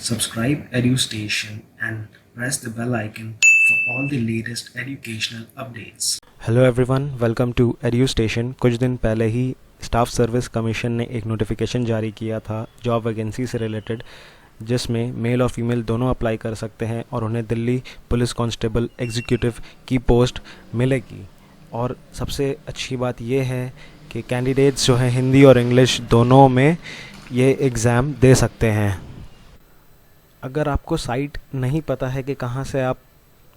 Subscribe EduStation and press the bell icon for all the latest educational updates. Hello everyone, welcome to EduStation। कुछ दिन पहले ही staff service commission ने एक notification जारी किया था जॉब वैकेंसी से रिलेटेड, जिसमें मेल और फीमेल दोनों अप्लाई कर सकते हैं और उन्हें दिल्ली पुलिस कांस्टेबल एग्जीक्यूटिव की पोस्ट मिलेगी। और सबसे अच्छी बात यह है कि कैंडिडेट्स जो हैं हिंदी और इंग्लिश दोनों में ये एग्ज़ाम दे सकते हैं। अगर आपको साइट नहीं पता है कि कहाँ से आप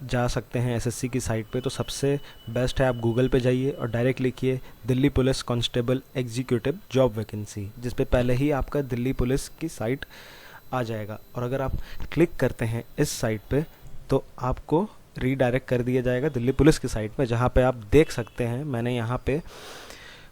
जा सकते हैं एसएससी की साइट पे, तो सबसे बेस्ट है आप गूगल पे जाइए और डायरेक्ट लिखिए Delhi police constable executive job vacancy, जिस पे पहले ही आपका दिल्ली पुलिस की साइट आ जाएगा। और अगर आप क्लिक करते हैं इस साइट पे तो आपको रीडायरेक्ट कर दिया जाएगा दिल्ली पुलिस की साइट पे, जहाँ पे आप देख सकते हैं मैंने यहाँ पे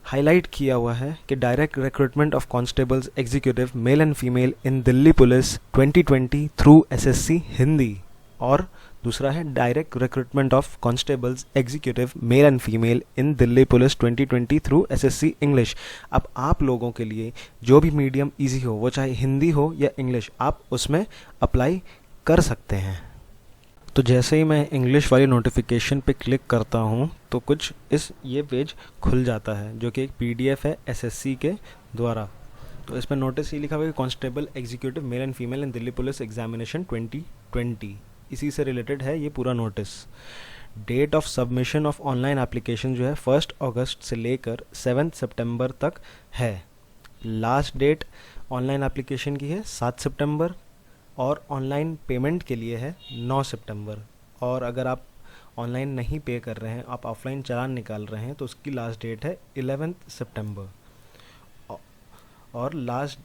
हाईलाइट किया हुआ है कि direct recruitment of constables executive male and female in Delhi police 2020 through SSC Hindi, और दूसरा है direct recruitment of constables executive male and female in Delhi police 2020 through SSC English. अब आप लोगों के लिए जो भी मीडियम इजी हो, वो चाहे हिंदी हो या इंग्लिश, आप उसमें अप्लाई कर सकते हैं। तो जैसे ही मैं इंग्लिश वाली नोटिफिकेशन पे क्लिक करता हूँ तो कुछ ये पेज खुल जाता है, जो कि एक पीडीएफ है एसएससी के द्वारा। तो इसमें नोटिस ये लिखा हुआ है constable executive male and female in Delhi police examination 2020, इसी से रिलेटेड है ये पूरा notice. Date of submission of online application जो है 1 अगस्त से लेकर 7 सितंबर तक है। लास्ट डेट ऑनलाइन एप्लीकेशन की है 7 सितंबर और ऑनलाइन पेमेंट के लिए है 9 सितंबर। और अगर आप ऑनलाइन नहीं पे कर रहे हैं, आप ऑफलाइन चालान निकाल रहे हैं, तो उसकी लास्ट डेट है 11 सितंबर। और last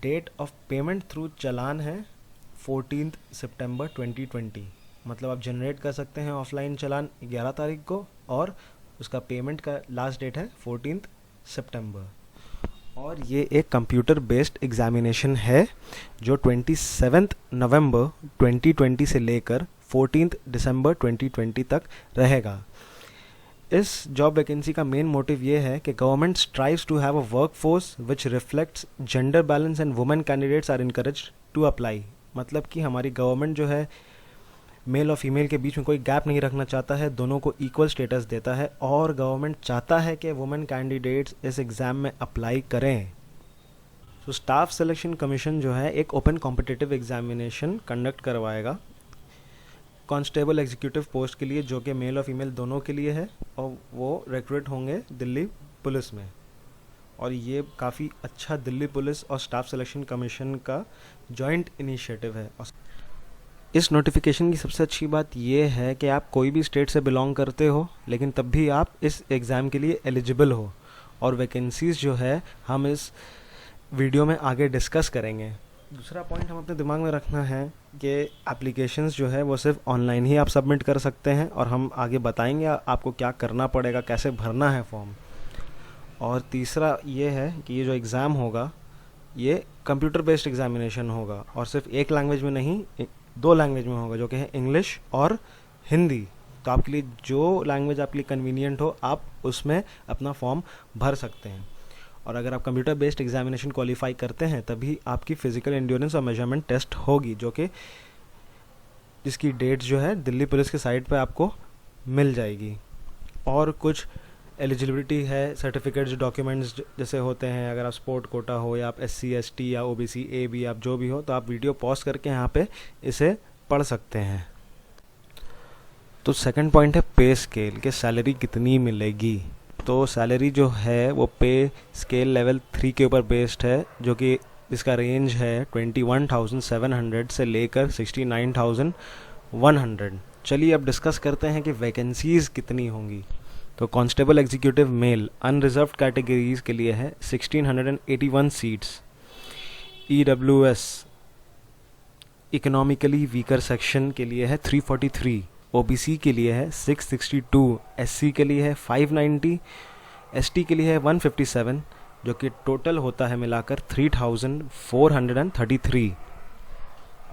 date of payment through challan है 14 सितंबर 2020। मतलब आप जनरेट कर सकते हैं ऑफलाइन चालान 11 तारीख को और उसका पेमेंट का लास्ट डेट है 14 सितंबर। और ये एक कंप्यूटर बेस्ड एग्जामिनेशन है जो 27 नवंबर 2020 से लेकर 14 दिसंबर 2020 तक रहेगा। इस जॉब वैकेंसी का मेन मोटिव ये है कि government strives to have a work force which reflects gender balance and women candidates are encouraged to apply. मतलब कि हमारी गवर्नमेंट जो है मेल और फीमेल के बीच में कोई गैप नहीं रखना चाहता है, दोनों को इक्वल स्टेटस देता है, और गवर्नमेंट चाहता है कि वुमेन कैंडिडेट्स इस एग्ज़ाम में अप्लाई करें। तो स्टाफ सिलेक्शन कमीशन जो है एक ओपन कॉम्पिटिटिव एग्जामिनेशन कंडक्ट करवाएगा कांस्टेबल एग्जीक्यूटिव पोस्ट के लिए, जो कि मेल और फीमेल दोनों के लिए है, और वो रिक्रूट होंगे दिल्ली पुलिस में। और ये काफ़ी अच्छा दिल्ली पुलिस और स्टाफ सिलेक्शन कमीशन का जॉइंट इनिशिएटिव है। इस नोटिफिकेशन की सबसे अच्छी बात यह है कि आप कोई भी स्टेट से बिलोंग करते हो, लेकिन तब भी आप इस एग्ज़ाम के लिए एलिजिबल हो। और वैकेंसीज़ जो है हम इस वीडियो में आगे डिस्कस करेंगे। दूसरा पॉइंट हम अपने दिमाग में रखना है कि एप्लीकेशंस जो है वो सिर्फ ऑनलाइन ही आप सबमिट कर सकते हैं, और हम आगे बताएंगे आपको क्या करना पड़ेगा, कैसे भरना है फॉर्म। और तीसरा ये है कि ये जो एग्ज़ाम होगा ये कंप्यूटर बेस्ड एग्जामिनेशन होगा, और सिर्फ एक लैंग्वेज में नहीं, 2 लैंग्वेज में होगा, जो कि है इंग्लिश और हिंदी। तो आपके लिए जो लैंग्वेज आपके लिए कन्वीनियंट हो, आप उसमें अपना फॉर्म भर सकते हैं। और अगर आप कंप्यूटर बेस्ड एग्जामिनेशन क्वालिफाई करते हैं तभी आपकी फ़िज़िकल एंड्योरेंस और मेजरमेंट टेस्ट होगी, जो कि जिसकी डेट जो है दिल्ली पुलिस की साइट पे आपको मिल जाएगी। और कुछ एलिजिबिलिटी है, सर्टिफिकेट जो डॉक्यूमेंट्स जैसे होते हैं, अगर आप स्पोर्ट कोटा हो या आप SC ST या OBC AB आप जो भी हो, तो आप वीडियो पॉज करके यहाँ पे इसे पढ़ सकते हैं। तो सेकंड पॉइंट है पे स्केल, कि सैलरी कितनी मिलेगी। तो सैलरी जो है वो पे स्केल लेवल 3 के ऊपर बेस्ड है, जो कि इसका रेंज है 21,700 से लेकर 69,100। चलिए अब डिस्कस करते हैं कि वैकेंसीज़ कितनी होंगी। तो constable executive mail unreserved categories के लिए है 1681 seats, EWS economically weaker section के लिए है 343, OBC के लिए है 662, SC के लिए है 590, ST के लिए है 157, जो कि टोटल होता है मिलाकर 3433।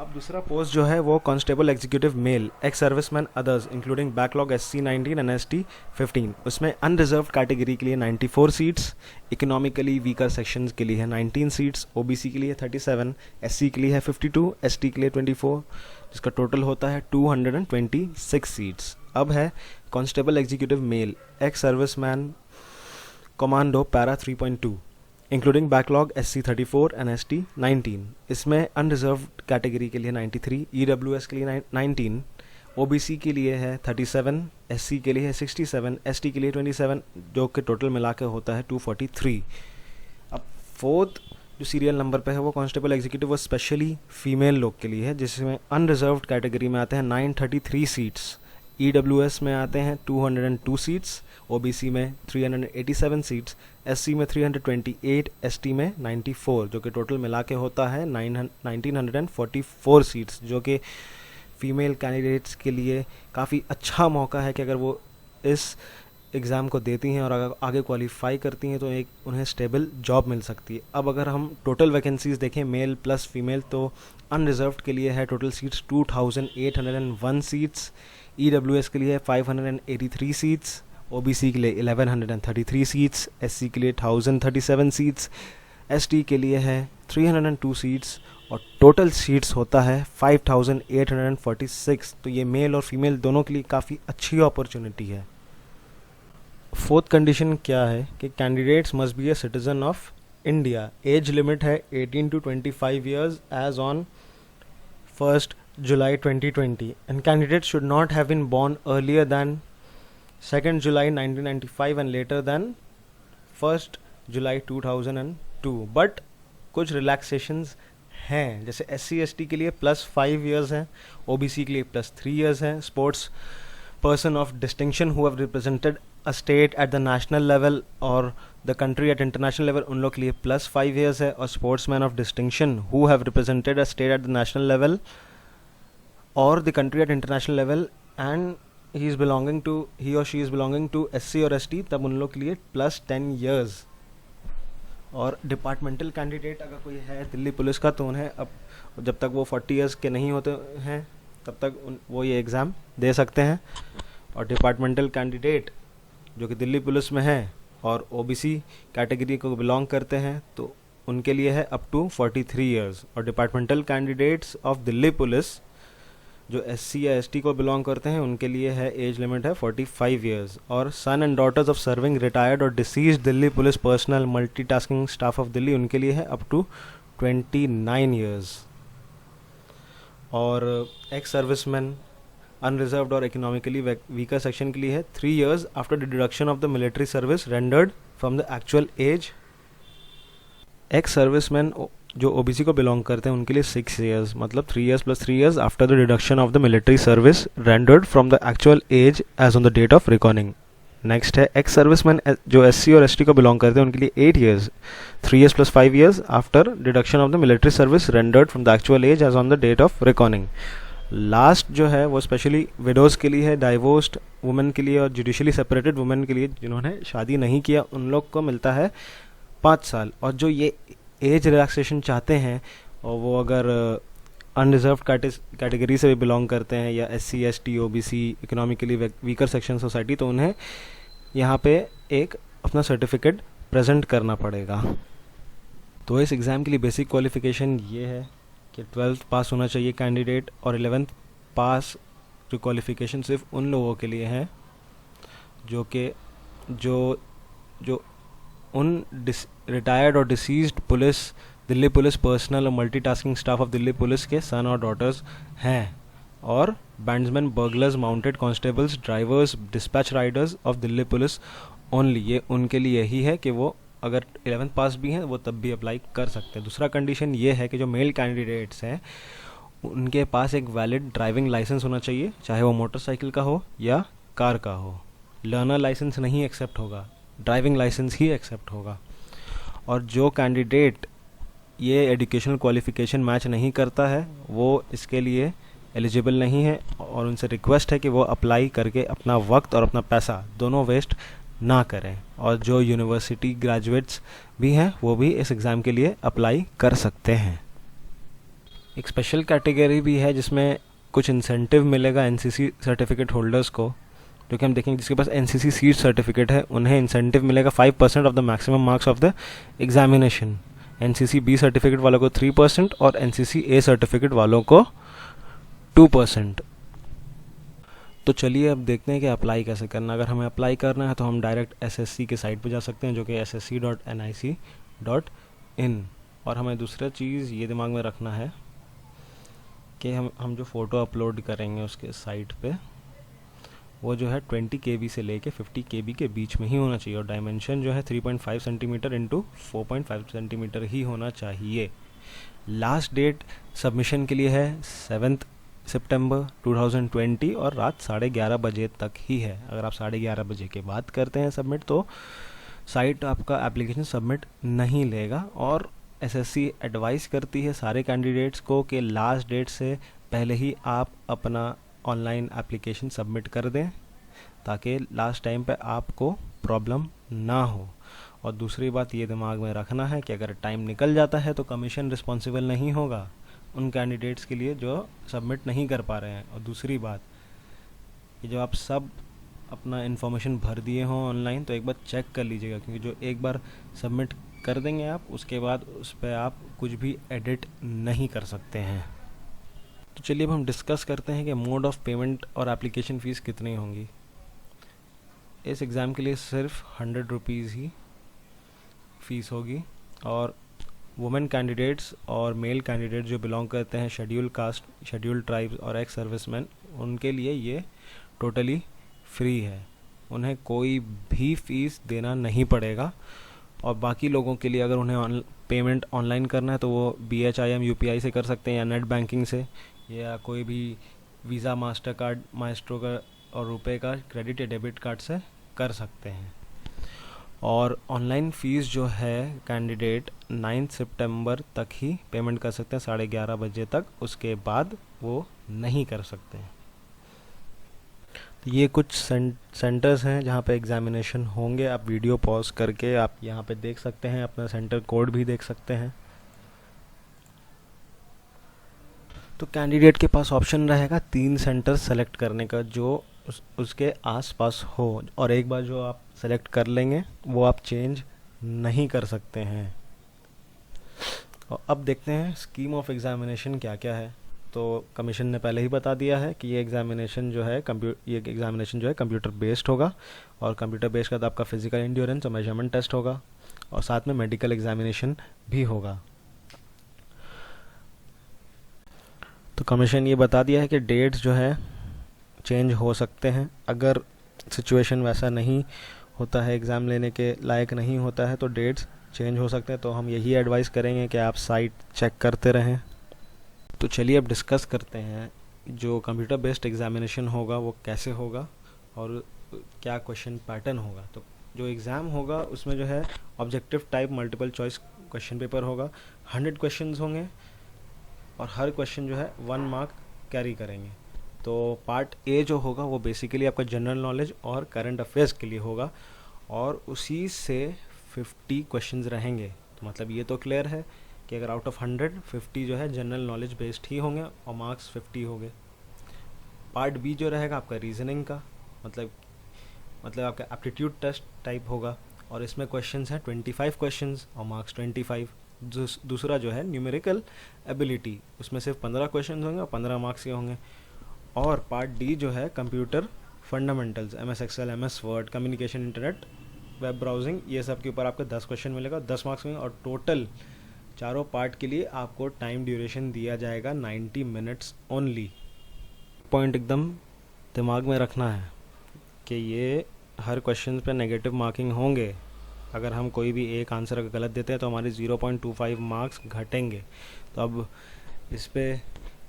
अब दूसरा पोस्ट जो है वो constable executive mail ex serviceman others including backlog SC 19 and ST 15, उसमें अनरिजर्व्ड कैटेगरी के लिए 94 सीट्स, इकोनॉमिकली वीकर सेक्शंस के लिए है 19 सीट्स, OBC के लिए 37, SC के लिए है 52, ST के लिए 24, जिसका टोटल होता है 226 सीट्स। अब है constable executive mail ex serviceman commando para 3.2 including backlog SC 34 and ST 19, इसमें अनरिजर्व्ड कैटेगरी के लिए 93, EWS के लिए 19, OBC के लिए है 37, SC के लिए है 67, ST के लिए 27, जो कि टोटल मिला के होता है 243। अब फोर्थ जो सीरियल नंबर पे है वो कांस्टेबल एग्जीक्यूटिव वो स्पेशली फीमेल लोग के लिए है, जिसमें अनरिजर्व्ड कैटेगरी में आते हैं 933 सीट्स, EWS में आते हैं 202 सीट्स, OBC में 387 सीट्स, SC में 328, ST में 94, जो कि टोटल मिला के होता है 1944 सीट्स, जो कि फ़ीमेल कैंडिडेट्स के लिए काफ़ी अच्छा मौका है कि अगर वो इस एग्ज़ाम को देती हैं और अगर आगे क्वालिफाई करती हैं तो एक उन्हें स्टेबल जॉब मिल सकती है। अब अगर हम टोटल वैकेंसीज़ देखें मेल प्लस फीमेल, तो अनरिजर्व्ड के लिए है टोटल सीट्स 2801 सीट्स, EWS के लिए 583 सीट्स, OBC के लिए 1133 सीट्स, SC के लिए 1037 सीट्स, ST के लिए है 302 सीट्स और टोटल सीट्स होता है 5846। तो ये मेल और फीमेल दोनों के लिए काफ़ी अच्छी अपॉर्चुनिटी है। फोर्थ कंडीशन क्या है कि candidates must be a citizen of India. Age limit है 18 to 25 years age on 1st July 2020 and candidates should not have been born earlier than 2nd July 1995 and later than 1st July 2002, but कुछ relaxations हैं, जैसे SC ST के लिए +5 years हैं, OBC के लिए +3 years हैं, sports person of distinction who have represented a state at the national level और the country at international level, उन लोग के लिए +5 ईयर्स है, और sportsman of distinction who have represented a state at the national level or the country at international level and he or she is belonging to SC और ST, तब उन लोग के लिए +10 years। और डिपार्टमेंटल कैंडिडेट अगर कोई है दिल्ली पुलिस का तो उन्हें अब जब तक वो 40 years के नहीं होते हैं तब तक वो ये एग्ज़ाम दे सकते हैं। और डिपार्टमेंटल कैंडिडेट जो कि दिल्ली पुलिस में है और OBC कैटेगरी को बिलोंग करते हैं तो उनके लिए है अप टू 43 years। और departmental candidates of Delhi police जो SC या ST को बिलोंग करते हैं उनके लिए है एज लिमिट है 45 ईयर्स। और son and daughters of serving retired और deceased Delhi police personnel multitasking staff of Delhi, उनके लिए है अप टू 29 ईयर्स। और एक्स सर्विसमैन अनरिजर्व्ड और इकोनॉमिकली वीकर सेक्शन के लिए है 3 years after the deduction of the military service rendered from the actual age. Ex serviceman जो OBC को बिलोंग करते हैं उनके लिए 6 years, मतलब 3 years + 3 years after the deduction of the military service rendered from the actual age age on the date of recording. Next है ex serviceman जो SC और ST को बिलोंग करते हैं उनके लिए 8 years, 3 years + 5 years after deduction of the military service rendered from the actual age age on the date of recording. Last जो है वो स्पेशली विडोज़ के लिए है, डाइवोर्स्ड वुमेन के लिए और जुडिशली सेपरेटेड वुमेन के लिए जिन्होंने शादी नहीं किया उन लोग को मिलता है 5 साल। और जो ये एज रिलैक्सेशन चाहते हैं और वो अगर अनरिजर्व्ड कैटेगरी से भी बिलोंग करते हैं या SC ST OBC economically weaker section society, तो उन्हें यहाँ पे एक अपना सर्टिफिकेट प्रेजेंट करना पड़ेगा। तो इस एग्ज़ाम के लिए बेसिक क्वालिफ़िकेशन ये है कि 12th पास होना चाहिए कैंडिडेट, और 11th पास जो क्वालिफ़िकेशन सिर्फ उन लोगों के लिए है जो कि जो उन रिटायर्ड और deceased police Delhi police personnel और multitasking staff of Delhi police के सन और डॉटर्स हैं, और bandsman buglers mounted constables drivers dispatch riders of Delhi police only, ये उनके लिए यही है कि वो अगर 11th पास भी हैं वो तब भी अप्लाई कर सकते हैं। दूसरा कंडीशन ये है कि जो मेल कैंडिडेट्स हैं उनके पास एक वैलिड ड्राइविंग लाइसेंस होना चाहिए, चाहे वो मोटरसाइकिल का हो या कार का हो। लर्नर लाइसेंस नहीं एक्सेप्ट होगा, ड्राइविंग लाइसेंस ही एक्सेप्ट होगा। और जो कैंडिडेट ये एजुकेशनल क्वालिफ़िकेशन मैच नहीं करता है वो इसके लिए एलिजिबल नहीं है, और उनसे रिक्वेस्ट है कि वो अप्लाई करके अपना वक्त और अपना पैसा दोनों वेस्ट ना करें। और जो यूनिवर्सिटी ग्रेजुएट्स भी हैं वो भी इस एग्ज़ाम के लिए अप्लाई कर सकते हैं। एक स्पेशल कैटेगरी भी है जिसमें कुछ इंसेंटिव मिलेगा एनसीसी सर्टिफिकेट होल्डर्स को, जो कि हम देखेंगे जिसके पास एनसीसी सीट सर्टिफिकेट है उन्हें इंसेंटिव मिलेगा 5% of the maximum marks of the examination. NCC B certificate वालों को 3% और एनसीसी ए सर्टिफिकेट वालों को 2%। तो चलिए अब देखते हैं कि अप्लाई कैसे करना। अगर हमें अप्लाई करना है तो हम डायरेक्ट एसएससी के साइट पर जा सकते हैं, जो कि ssc.nic.in। और हमें दूसरा चीज़ ये दिमाग में रखना है कि हम जो फ़ोटो अपलोड करेंगे उसके साइट पे, वो जो है 20 KB से लेके 50 KB के बीच में ही होना चाहिए, और डायमेंशन जो है 3.5 सेंटीमीटर इंटू 4.5 सेंटीमीटर ही होना चाहिए। लास्ट डेट सबमिशन के लिए है 7 सितंबर 2020 और रात 11:30 बजे तक ही है। अगर आप 11:30 बजे के बाद करते हैं सबमिट तो साइट आपका एप्लीकेशन सबमिट नहीं लेगा। और एसएससी एडवाइस करती है सारे कैंडिडेट्स को कि लास्ट डेट से पहले ही आप अपना ऑनलाइन एप्लीकेशन सबमिट कर दें, ताकि लास्ट टाइम पे आपको प्रॉब्लम ना हो। और दूसरी बात ये दिमाग में रखना है कि अगर टाइम निकल जाता है तो कमीशन रिस्पॉन्सिबल नहीं होगा उन कैंडिडेट्स के लिए जो सबमिट नहीं कर पा रहे हैं। और दूसरी बात कि जब आप सब अपना इन्फॉर्मेशन भर दिए हों ऑनलाइन तो एक बार चेक कर लीजिएगा, क्योंकि जो एक बार सबमिट कर देंगे आप उसके बाद उस पर आप कुछ भी एडिट नहीं कर सकते हैं। तो चलिए अब हम डिस्कस करते हैं कि मोड ऑफ पेमेंट और एप्लीकेशन फ़ीस कितनी होंगी। इस एग्ज़ाम के लिए सिर्फ 100 रुपीज़ ही फ़ीस होगी, और वुमेन कैंडिडेट्स और मेल कैंडिडेट जो बिलोंग करते हैं शेड्यूल कास्ट, शेड्यूल ट्राइब्स और एक्स सर्विसमैन, उनके लिए ये टोटली फ्री है, उन्हें कोई भी फ़ीस देना नहीं पड़ेगा। और बाकी लोगों के लिए अगर उन्हें पेमेंट ऑनलाइन करना है तो वो BHIM UPI से कर सकते हैं, या नेट बैंकिंग से, या कोई भी वीज़ा, मास्टर कार्ड, माइस्ट्रो का और रुपए का क्रेडिट या डेबिट कार्ड से कर सकते हैं। और ऑनलाइन फ़ीस जो है कैंडिडेट 9 सितंबर तक ही पेमेंट कर सकते हैं 11:30 बजे तक, उसके बाद वो नहीं कर सकते हैं। तो ये कुछ सेंटर्स हैं जहाँ पे एग्ज़ामिनेशन होंगे। आप वीडियो पॉज करके आप यहाँ पे देख सकते हैं, अपना सेंटर कोड भी देख सकते हैं। तो कैंडिडेट के पास ऑप्शन रहेगा 3 सेंटर सेलेक्ट करने का जो उसके आसपास हो, और एक बार जो आप सेलेक्ट कर लेंगे वो आप चेंज नहीं कर सकते हैं। और अब देखते हैं स्कीम ऑफ एग्ज़ामिनेशन क्या क्या है। तो कमीशन ने पहले ही बता दिया है कि ये एग्ज़ामिनेशन जो है कंप्यूटर बेस्ड होगा, और कंप्यूटर बेस्ड का तो आपका फिजिकल एंड्योरेंस और मेजरमेंट टेस्ट होगा, और साथ में मेडिकल एग्ज़ामिनेशन भी होगा। तो कमीशन ये बता दिया है कि डेट्स जो है चेंज हो सकते हैं। अगर सिचुएशन वैसा नहीं होता है, एग्ज़ाम लेने के लायक नहीं होता है, तो डेट्स चेंज हो सकते हैं। तो हम यही एडवाइस करेंगे कि आप साइट चेक करते रहें। तो चलिए अब डिस्कस करते हैं जो कंप्यूटर बेस्ड एग्ज़ामिनेशन होगा वो कैसे होगा और क्या क्वेश्चन पैटर्न होगा। तो जो एग्ज़ाम होगा उसमें जो है objective type multiple choice question paper होगा। 100 क्वेश्चंस होंगे और हर क्वेश्चन जो है 1 मार्क कैरी करेंगे। तो पार्ट ए जो होगा वो बेसिकली आपका जनरल नॉलेज और करंट अफेयर्स के लिए होगा, और उसी से 50 क्वेश्चंस रहेंगे। तो मतलब ये तो क्लियर है कि अगर आउट ऑफ 100 50 जो है जनरल नॉलेज बेस्ड ही होंगे और मार्क्स 50 होंगे। पार्ट बी जो रहेगा आपका रीजनिंग का, मतलब आपका एप्टीट्यूड टेस्ट टाइप होगा, और इसमें क्वेश्चंस हैं 25 क्वेश्चंस और मार्क्स 25। दूसरा जो है न्यूमेरिकल एबिलिटी, उसमें सिर्फ 15 क्वेश्चन होंगे और 15 मार्क्स के होंगे। और पार्ट डी जो है computer fundamentals, MS Excel, MS Word, communication, internet, web browsing, ये सब के ऊपर आपको 10 क्वेश्चन मिलेगा, 10 मार्क्स में। और टोटल चारों पार्ट के लिए आपको टाइम ड्यूरेशन दिया जाएगा 90 मिनट्स ओनली। पॉइंट एकदम दिमाग में रखना है कि ये हर क्वेश्चन पे नेगेटिव मार्किंग होंगे। अगर हम कोई भी एक आंसर अगर गलत देते हैं तो हमारे 0.25 मार्क्स घटेंगे। तो अब इस पर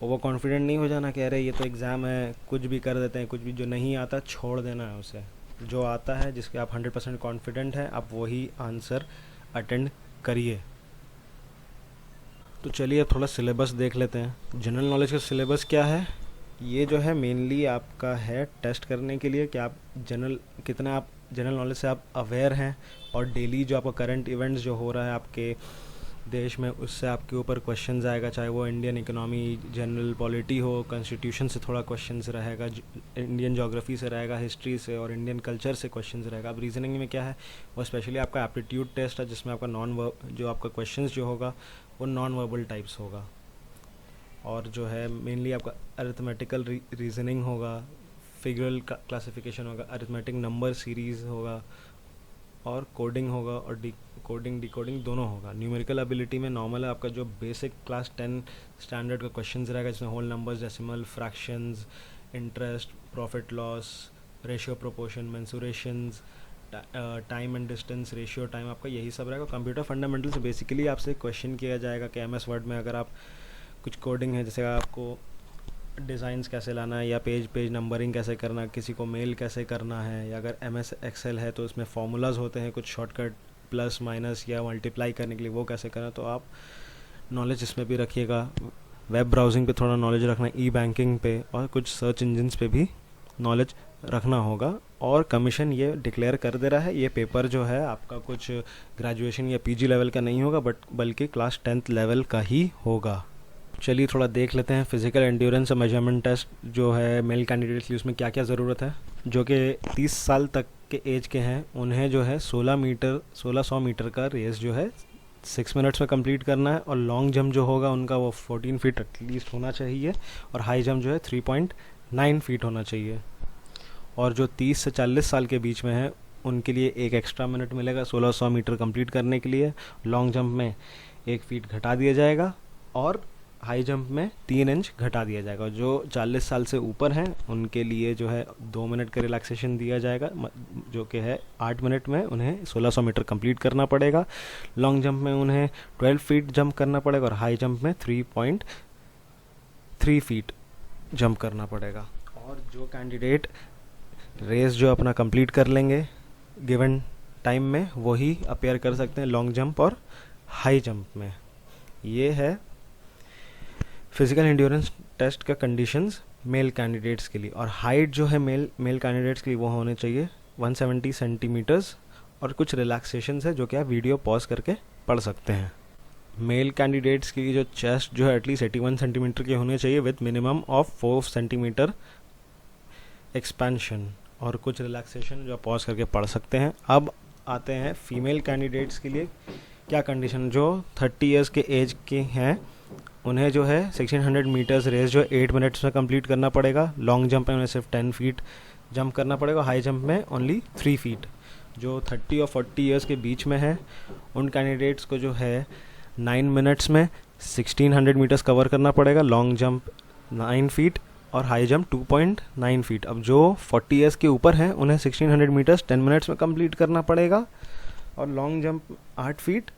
ओवर कॉन्फिडेंट नहीं हो जाना कि अरे ये तो एग्ज़ाम है, कुछ भी कर देते हैं, कुछ भी जो नहीं आता छोड़ देना है उसे। जो आता है, जिसके आप 100% कॉन्फिडेंट हैं, आप वही आंसर अटेंड करिए। तो चलिए अब थोड़ा सिलेबस देख लेते हैं। जनरल नॉलेज का सिलेबस क्या है, ये जो है मेनली आपका है टेस्ट करने के लिए कि आप कितना आप जनरल नॉलेज से आप अवेयर हैं, और डेली जो आपका करंट इवेंट्स जो हो रहा है आपके देश में, उससे आपके ऊपर क्वेश्चंस आएगा, चाहे वो इंडियन इकोनॉमी, जनरल पॉलिटी हो, कॉन्स्टिट्यूशन से थोड़ा क्वेश्चंस रहेगा, इंडियन ज्योग्राफी से रहेगा, हिस्ट्री से और इंडियन कल्चर से क्वेश्चंस रहेगा। अब रीजनिंग में क्या है, वो स्पेशली आपका एप्टीट्यूड टेस्ट है, जिसमें आपका जो आपका क्वेश्चंस जो होगा वो नॉन वर्बल टाइप्स होगा, और जो है मेनली आपका अरिथमेटिकल रीजनिंग होगा, फिगरल क्लासिफिकेशन होगा, अरिथमेटिक नंबर सीरीज़ होगा, और कोडिंग होगा, और कोडिंग डिकोडिंग दोनों होगा। न्यूमेरिकल एबिलिटी में नॉर्मल है आपका जो बेसिक क्लास 10 स्टैंडर्ड का क्वेश्चंस रहेगा, जिसमें whole numbers, decimal, fractions, interest, profit loss, ratio proportion, mensurations, time and distance, ratio time, आपका यही सब रहेगा। कंप्यूटर फंडामेंटल्स बेसिकली आपसे क्वेश्चन किया जाएगा कि MS वर्ड में अगर आप कुछ कोडिंग है, जैसे आपको डिज़ाइंस कैसे लाना है, या पेज नंबरिंग कैसे करना है, किसी को मेल कैसे करना है, या अगर MS एक्सेल है तो उसमें फॉर्मूलाज होते हैं कुछ शॉर्टकट, प्लस माइनस या मल्टीप्लाई करने के लिए, वो कैसे करना, तो आप नॉलेज इसमें भी रखिएगा। वेब ब्राउजिंग पे थोड़ा नॉलेज रखना, बैंकिंग पे और कुछ सर्च इंजन्स पे भी नॉलेज रखना होगा। और कमीशन ये डिक्लेयर कर दे रहा है, ये पेपर जो है आपका कुछ ग्रेजुएशन या PG लेवल का नहीं होगा, बल्कि क्लास 10th लेवल का ही होगा। चलिए थोड़ा देख लेते हैं फिजिकल एंड्योरेंस और मेजरमेंट टेस्ट जो है मेल कैंडिडेट्स के लिए, उसमें क्या क्या ज़रूरत है। जो कि 30 साल तक के एज के हैं, उन्हें जो है 1600 मीटर का रेस जो है 6 मिनट्स में कंप्लीट करना है, और लॉन्ग जंप जो होगा उनका वो 14 फीट एटलीस्ट होना चाहिए, और हाई जंप जो है 3.9 फीट होना चाहिए। और जो 30 से 40 साल के बीच में है, उनके लिए एक एक्स्ट्रा मिनट मिलेगा 1600 मीटर कंप्लीट करने के लिए। लॉन्ग जंप में 1 फीट घटा दिया जाएगा, और हाई जंप में 3 इंच घटा दिया जाएगा। जो 40 साल से ऊपर हैं उनके लिए जो है 2 मिनट का रिलैक्सेशन दिया जाएगा, जो कि है 8 मिनट में उन्हें 1600 मीटर कंप्लीट करना पड़ेगा। लॉन्ग जंप में उन्हें 12 फीट जंप करना पड़ेगा, और हाई जंप में 3.3 फीट जंप करना पड़ेगा। और जो कैंडिडेट रेस जो अपना कंप्लीट कर लेंगे गिवन टाइम में, वही अपेयर कर सकते हैं लॉन्ग जंप और हाई जंप में। ये है फिजिकल एंड्योरेंस टेस्ट का कंडीशंस मेल कैंडिडेट्स के लिए। और हाइट जो है मेल कैंडिडेट्स के लिए वो होने चाहिए 170 सेंटीमीटर्स, और कुछ रिलैक्सेशंस है जो कि आप वीडियो पॉज करके पढ़ सकते हैं। मेल कैंडिडेट्स की जो चेस्ट जो है एटलीस्ट 81 सेंटीमीटर की होनी चाहिए, with minimum of 4 centimetre expansion, और कुछ रिलैक्सेशन जो पॉज करके पढ़ सकते हैं। अब आते हैं फीमेल कैंडिडेट्स के लिए क्या कंडीशन। जो 30 इयर्स के एज के हैं, उन्हें जो है 1600 मीटर्स रेस जो 8 मिनट्स में कंप्लीट करना पड़ेगा। लॉन्ग जंप में उन्हें सिर्फ 10 फीट जंप करना पड़ेगा, हाई जंप में ओनली 3 फीट। जो 30 और 40 इयर्स के बीच में है, उन कैंडिडेट्स को जो है 9 मिनट्स में 1600 मीटर्स कवर करना पड़ेगा। लॉन्ग जंप 9 फीट और हाई जंप 2.9 फीट। अब जो 40 इयर्स के ऊपर हैं, उन्हें 1600 मीटर्स 10 मिनट्स में कंप्लीट करना पड़ेगा, और लॉन्ग जंप 8 फीट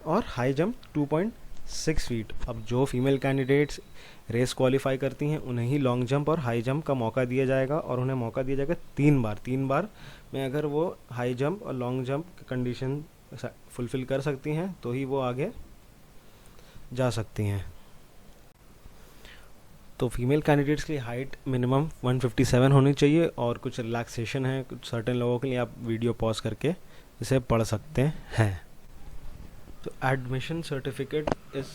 और हाई जंप 2.6 फीट। अब जो फीमेल कैंडिडेट्स रेस क्वालिफाई करती हैं, उन्हें ही लॉन्ग जंप और हाई जंप का मौका दिया जाएगा, और उन्हें मौका दिया जाएगा 3 बार में अगर वो हाई जंप और लॉन्ग जंप कंडीशन फुलफ़िल कर सकती हैं, तो ही वो आगे जा सकती हैं। तो फीमेल कैंडिडेट्स के लिए हाइट मिनिमम 157 होनी चाहिए, और कुछ रिलैक्सेशन है कुछ सर्टेन लोगों के लिए, आप वीडियो पॉज करके इसे पढ़ सकते हैं। तो एडमिशन सर्टिफिकेट इस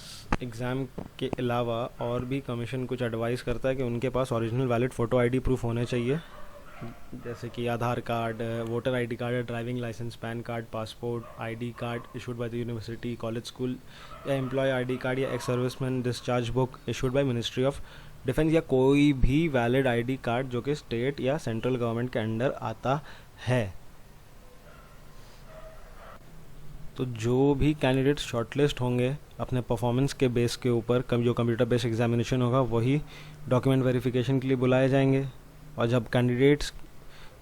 एग्ज़ाम के अलावा और भी कमीशन कुछ एडवाइस करता है कि उनके पास original valid photo ID proof होने चाहिए, जैसे कि Aadhaar card, voter ID card, driving licence, PAN card, passport, ID card issued by the university, college, school, या एम्प्लॉय ID कार्ड, या ex serviceman discharge book issued by ministry of defence, या कोई भी valid ID card जो कि state या central government के under आता है। तो जो भी कैंडिडेट शॉर्टलिस्ट होंगे अपने परफॉर्मेंस के बेस के ऊपर, जो कंप्यूटर बेस्ड एग्जामिनेशन होगा, वही डॉक्यूमेंट वेरिफिकेशन के लिए बुलाए जाएंगे। और जब कैंडिडेट्स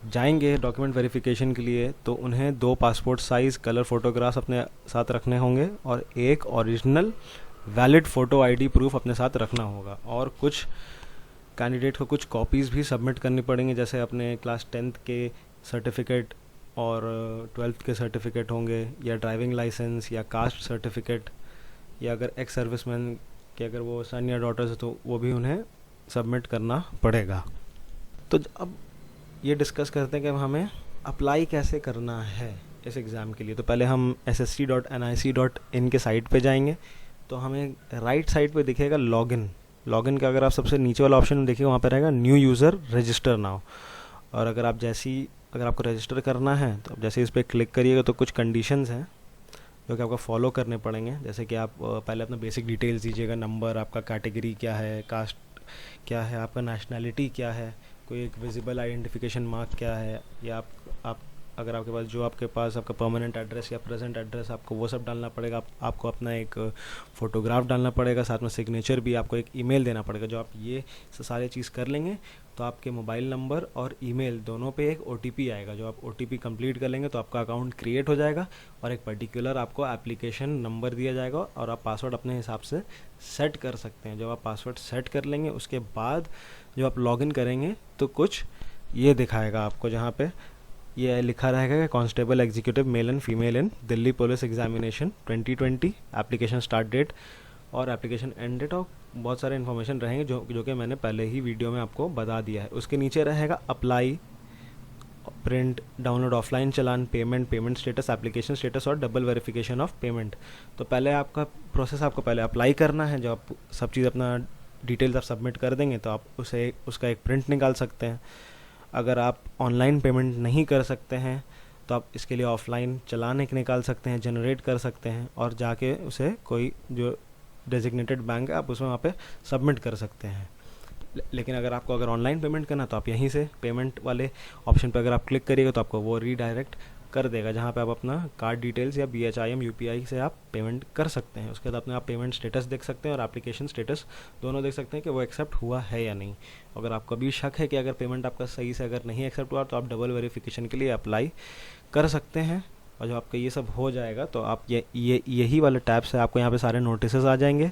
जाएंगे डॉक्यूमेंट वेरिफिकेशन के लिए, तो उन्हें 2 पासपोर्ट साइज़ कलर फोटोग्राफ्स अपने साथ रखने होंगे, और एक original valid photo ID proof अपने साथ रखना होगा। और कुछ कैंडिडेट को कुछ कॉपीज़ भी सबमिट करनी पड़ेंगी, जैसे अपने क्लास 10th के सर्टिफिकेट और 12th के सर्टिफिकेट होंगे, या ड्राइविंग लाइसेंस, या कास्ट सर्टिफिकेट, या अगर एक्स सर्विसमैन के अगर वो सन या डॉटर्स है तो वो भी उन्हें सबमिट करना पड़ेगा। तो अब ये डिस्कस करते हैं कि हमें अप्लाई कैसे करना है। इस एग्ज़ाम के लिए। तो पहले हम ssc.nic.in के साइट पे जाएंगे, तो हमें राइट साइड पे दिखेगा लॉगिन। लॉगिन का अगर आप सबसे नीचे वाला ऑप्शन देखिए, वहाँ पे रहेगा न्यू यूज़र रजिस्टर नाउ। और अगर आपको रजिस्टर करना है तो आप जैसे इस पर क्लिक करिएगा तो कुछ कंडीशंस हैं जो कि आपको फॉलो करने पड़ेंगे। जैसे कि आप पहले अपना बेसिक डिटेल्स दीजिएगा, नंबर, आपका कैटेगरी क्या है, कास्ट क्या है, आपका नेशनैलिटी क्या है, कोई एक विजिबल आइडेंटिफिकेशन मार्क क्या है, या आप अगर आपके पास आपका परमानेंट एड्रेस या प्रेजेंट एड्रेस, आपको वो सब डालना पड़ेगा। आपको अपना एक फ़ोटोग्राफ डालना पड़ेगा, साथ में सिग्नेचर भी, आपको एक ईमेल देना पड़ेगा। जो आप ये सारी चीज़ कर लेंगे तो आपके मोबाइल नंबर और ईमेल दोनों पे एक OTP आएगा। जो आप OTP कंप्लीट कर लेंगे तो आपका अकाउंट क्रिएट हो जाएगा और एक पर्टिकुलर आपको एप्लीकेशन नंबर दिया जाएगा और आप पासवर्ड अपने हिसाब से सेट कर सकते हैं। जब आप पासवर्ड सेट कर लेंगे उसके बाद जब आप लॉगिन करेंगे तो कुछ ये दिखाएगा आपको, जहाँ पे ये लिखा रहेगा कि constable executive male and female in Delhi police examination 2020, application start date और एप्लीकेशन एंड डेट, और बहुत सारे इन्फॉर्मेशन रहेंगे जो कि मैंने पहले ही वीडियो में आपको बता दिया है। उसके नीचे रहेगा अप्लाई, प्रिंट, डाउनलोड ऑफलाइन चालान, पेमेंट स्टेटस, एप्लीकेशन स्टेटस और डबल वेरिफिकेशन ऑफ पेमेंट। तो पहले आपका प्रोसेस, आपको पहले अप्लाई करना है। जब आप सब चीज़ अपना डिटेल्स आप सबमिट कर देंगे तो आप उसका एक प्रिंट निकाल सकते हैं। अगर आप ऑनलाइन पेमेंट नहीं कर सकते हैं तो आप इसके लिए ऑफलाइन चालान एक निकाल सकते हैं, जनरेट कर सकते हैं और जाके उसे कोई जो डेजिग्नेटेड बैंक है आप उसमें वहाँ पे सबमिट कर सकते हैं। लेकिन अगर ऑनलाइन पेमेंट करना तो आप यहीं से पेमेंट वाले ऑप्शन पर अगर आप क्लिक करिएगा तो आपको वो रीडायरेक्ट कर देगा, जहाँ पे आप अपना कार्ड डिटेल्स या BHIM UPI से आप पेमेंट कर सकते हैं। उसके बाद अपने आप पेमेंट स्टेटस देख सकते हैं और एप्लीकेशन स्टेटस दोनों देख सकते हैं कि वो एक्सेप्ट हुआ है या नहीं। अगर आपको भी शक है कि अगर पेमेंट आपका सही से अगर नहीं एक्सेप्ट हुआ तो आप डबल वेरिफिकेशन के लिए अप्लाई कर सकते हैं। और जब आपका ये सब हो जाएगा तो आप यही वाले टैब से आपको यहाँ पे सारे नोटिसेस आ जाएंगे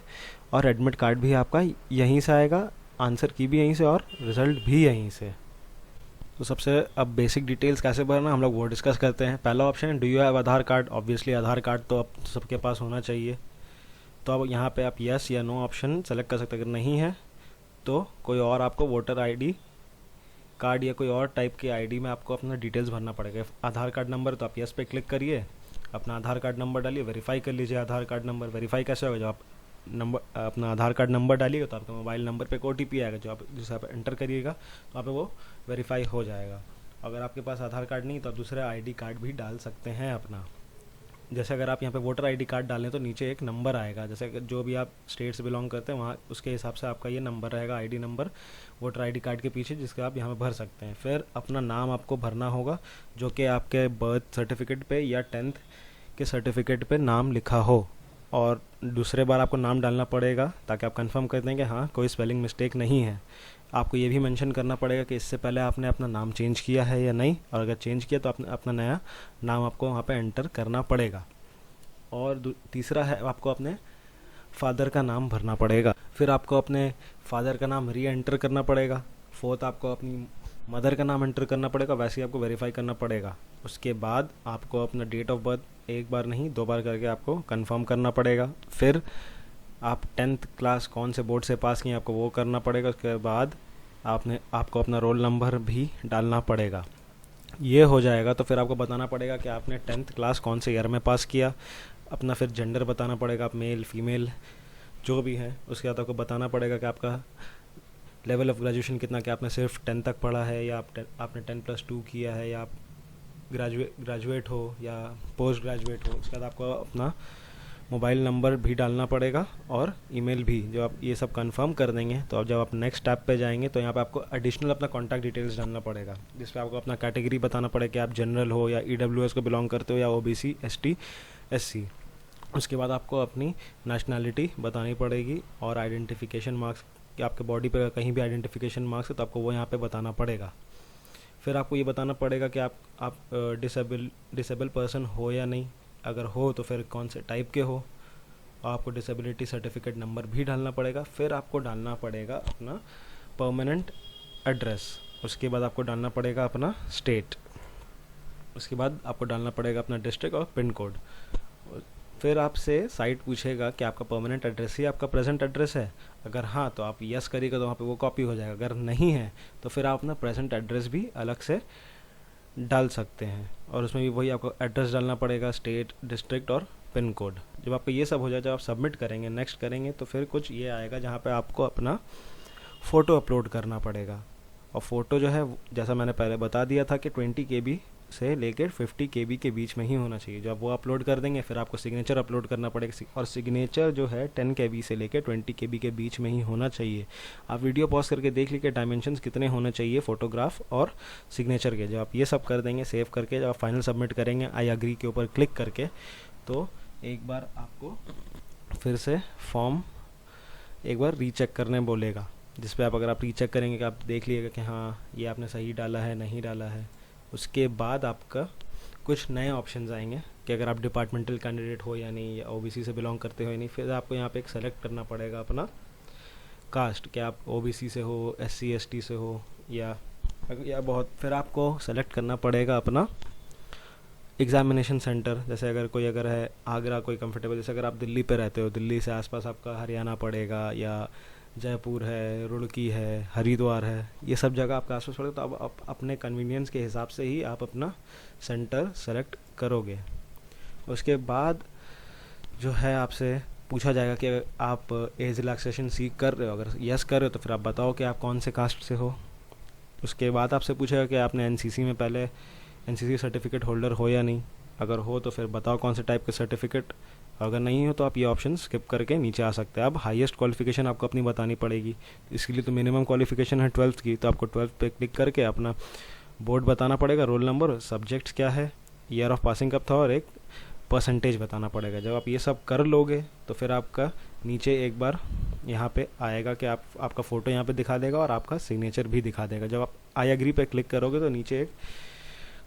और एडमिट कार्ड भी आपका यहीं से आएगा, आंसर की भी यहीं से और रिज़ल्ट भी यहीं से। तो सबसे अब बेसिक डिटेल्स कैसे भरना हम लोग वो डिस्कस करते हैं। पहला ऑप्शन है do you have Aadhaar card. Obviously Aadhaar card तो अब सबके पास होना चाहिए, तो अब यहाँ पे आप यस या नो ऑप्शन सेलेक्ट कर सकते हैं। अगर नहीं है तो कोई और आपको वोटर ID कार्ड या कोई और टाइप की ID में आपको अपना डिटेल्स भरना पड़ेगा। आधार कार्ड नंबर तो आप यस पे क्लिक करिए, अपना आधार कार्ड नंबर डालिए, वेरीफाई कर लीजिए आधार कार्ड नंबर। वेरीफाई कैसे होगा, जब आप अपना आधार कार्ड नंबर डालिएगा तो आपके मोबाइल नंबर पे एक OTP आएगा जिसे आप एंटर करिएगा तो आप वो वेरीफाई हो जाएगा। अगर आपके पास आधार कार्ड नहीं तो आप दूसरा ID कार्ड भी डाल सकते हैं अपना। जैसे अगर आप यहाँ पे वोटर ID कार्ड डालें तो नीचे एक नंबर आएगा, जैसे जो भी आप स्टेट से बिलोंग करते हैं वहाँ उसके हिसाब से आपका ये नंबर रहेगा, ID number voter ID card के पीछे, जिसका आप यहाँ पे भर सकते हैं। फिर अपना नाम आपको भरना होगा जो कि आपके बर्थ सर्टिफिकेट पे या 10th के सर्टिफिकेट पे नाम लिखा हो, और दूसरे बार आपको नाम डालना पड़ेगा ताकि आप कंफर्म कर दें कि हाँ कोई स्पेलिंग मिस्टेक नहीं है। आपको ये भी मेंशन करना पड़ेगा कि इससे पहले आपने अपना नाम चेंज किया है या नहीं, और अगर चेंज किया तो अपना नया नाम आपको वहाँ पे एंटर करना पड़ेगा। और तीसरा है आपको अपने फादर का नाम भरना पड़ेगा। फिर आपको अपने फादर का नाम री एंटर करना पड़ेगा। फोर्थ आपको अपनी मदर का नाम एंटर करना पड़ेगा, वैसे ही आपको वेरीफाई करना पड़ेगा। उसके बाद आपको अपना डेट ऑफ बर्थ एक बार नहीं 2 बार करके आपको कंफर्म करना पड़ेगा। फिर आप 10th क्लास कौन से बोर्ड से पास किए आपको वो करना पड़ेगा। उसके बाद आपको अपना रोल नंबर भी डालना पड़ेगा। ये हो जाएगा तो फिर आपको बताना पड़ेगा कि आपने 10th क्लास कौन से ईयर में पास किया। अपना फिर जेंडर बताना पड़ेगा, आप मेल फीमेल जो भी है। उसके बाद आपको बताना पड़ेगा कि आपका लेवल ऑफ ग्रेजुएशन कितना, कि आपने सिर्फ 10 तक पढ़ा है या आपने 10+2 किया है, या आप ग्रेजुएट हो या पोस्ट ग्रेजुएट हो। उसके बाद आपको अपना मोबाइल नंबर भी डालना पड़ेगा और ईमेल भी। जब आप ये सब कंफर्म कर देंगे तो अब जब आप नेक्स्ट स्टेप पे जाएंगे तो यहाँ पे आपको एडिशनल अपना कॉन्टैक्ट डिटेल्स डालना पड़ेगा, जिस पे आपको अपना कैटेगरी बताना पड़ेगा कि आप जनरल हो या EWS को बिलोंग करते हो या OBC ST SC। उसके बाद आपको अपनी नेशनैलिटी बतानी पड़ेगी और आइडेंटिफिकेशन मार्क्स, कि आपके बॉडी पे कहीं भी आइडेंटिफिकेशन मार्क्स है तो आपको वो यहाँ पे बताना पड़ेगा। फिर आपको ये बताना पड़ेगा कि आप डिसेबल पर्सन हो या नहीं, अगर हो तो फिर कौन से टाइप के हो। आपको डिसेबिलिटी सर्टिफिकेट नंबर भी डालना पड़ेगा। फिर आपको डालना पड़ेगा अपना परमानेंट एड्रेस। उसके बाद आपको डालना पड़ेगा अपना स्टेट। उसके बाद आपको डालना पड़ेगा अपना डिस्ट्रिक्ट और पिन कोड। फिर आपसे साइट पूछेगा कि आपका परमानेंट एड्रेस ही आपका प्रेजेंट एड्रेस है। अगर हाँ तो आप यस करिएगा तो वहाँ पे वो कॉपी हो जाएगा। अगर नहीं है तो फिर आप अपना प्रेजेंट एड्रेस भी अलग से डाल सकते हैं। और उसमें भी वही आपको एड्रेस डालना पड़ेगा, स्टेट, डिस्ट्रिक्ट और पिन कोड। जब आपका ये सब हो जाए, जब आप सबमिट करेंगे, नेक्स्ट करेंगे, तो फिर कुछ ये आएगा जहाँ पे आपको अपना फ़ोटो अपलोड करना पड़ेगा। और फ़ोटो जो है, जैसा मैंने पहले बता दिया था कि 20 KB से लेकर 50 KB के बीच में ही होना चाहिए। जब वो अपलोड कर देंगे, फिर आपको सिग्नेचर अपलोड करना पड़ेगा, और सिग्नेचर जो है 10 KB से लेकर 20 KB के बीच में ही होना चाहिए। आप वीडियो पॉज करके देख लीजिए डायमेंशंस कितने होने चाहिए फ़ोटोग्राफ और सिग्नेचर के। जब आप ये सब कर देंगे, सेव करके जब आप फाइनल सबमिट करेंगे, आई एग्री के ऊपर क्लिक करके, तो एक बार आपको फिर से फॉर्म एक बार रीचेक करने बोलेगा, जिस पे अगर आप रीचेक करेंगे कि आप देख लीजिएगा कि हाँ ये आपने सही डाला है, नहीं डाला है। उसके बाद आपका कुछ नए ऑप्शंस आएंगे कि अगर आप डिपार्टमेंटल कैंडिडेट हो या नहीं, या ओबीसी से बिलोंग करते हो या नहीं। फिर आपको यहाँ पे एक सेलेक्ट करना पड़ेगा अपना कास्ट, कि आप ओबीसी से हो, SC ST से हो, या फिर आपको सेलेक्ट करना पड़ेगा अपना एग्जामिनेशन सेंटर। जैसे अगर है आगरा, कोई कंफर्टेबल, जैसे अगर आप दिल्ली पे रहते हो, दिल्ली से आसपास आपका हरियाणा पड़ेगा, या जयपुर है, रुड़की है, हरिद्वार है, ये सब जगह आपके आसपास पड़ेगा। तो अब आप अपने कन्वीनियंस के हिसाब से ही आप अपना सेंटर सेलेक्ट करोगे। उसके बाद जो है आपसे पूछा जाएगा कि आप एज रिलैक्सेशन सीख कर रहे हो। अगर यस कर रहे हो तो फिर आप बताओ कि आप कौन से कास्ट से हो। उसके बाद आपसे पूछेगा कि आपने NCC में पहले NCC सर्टिफिकेट होल्डर हो या नहीं। अगर हो तो फिर बताओ कौन से टाइप के सर्टिफिकेट। अगर नहीं हो तो आप ये ऑप्शन स्किप करके नीचे आ सकते हैं। अब हाईएस्ट क्वालिफिकेशन आपको अपनी बतानी पड़ेगी। इसके लिए तो मिनिमम क्वालिफिकेशन है 12th की, तो आपको 12th पे क्लिक करके अपना बोर्ड बताना पड़ेगा, रोल नंबर, सब्जेक्ट्स क्या है, ईयर ऑफ पासिंग कब था, और एक परसेंटेज बताना पड़ेगा। जब आप ये सब कर लोगे तो फिर आपका नीचे एक बार यहाँ पे आएगा कि आपका फ़ोटो यहाँ पे दिखा देगा और आपका सिग्नेचर भी दिखा देगा। जब आप आई एग्री पे क्लिक करोगे तो नीचे एक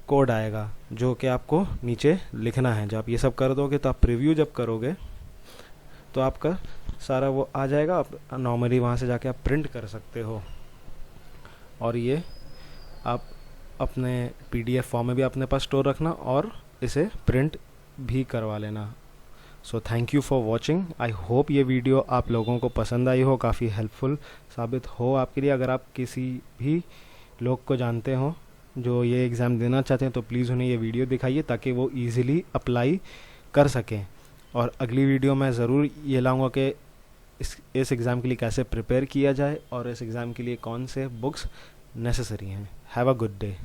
कोड आएगा जो कि आपको नीचे लिखना है। जब आप ये सब कर दोगे तो आप प्रीव्यू जब करोगे तो आपका सारा वो आ जाएगा। आप नॉर्मली वहाँ से जाके आप प्रिंट कर सकते हो, और ये आप अपने PDF फॉर्म में भी अपने पास स्टोर रखना और इसे प्रिंट भी करवा लेना। So thank you for watching. I hope ये वीडियो आप लोगों को पसंद आई हो, काफ़ी हेल्पफुल साबित हो आपके लिए। अगर आप किसी भी लोग को जानते हो जो ये एग्ज़ाम देना चाहते हैं तो प्लीज़ उन्हें ये वीडियो दिखाइए ताकि वो ईज़िली अप्लाई कर सकें। और अगली वीडियो में ज़रूर ये लाऊंगा कि इस एग्ज़ाम के लिए कैसे प्रिपेयर किया जाए और इस एग्ज़ाम के लिए कौन से बुक्स नेसेसरी हैं। Have a good day.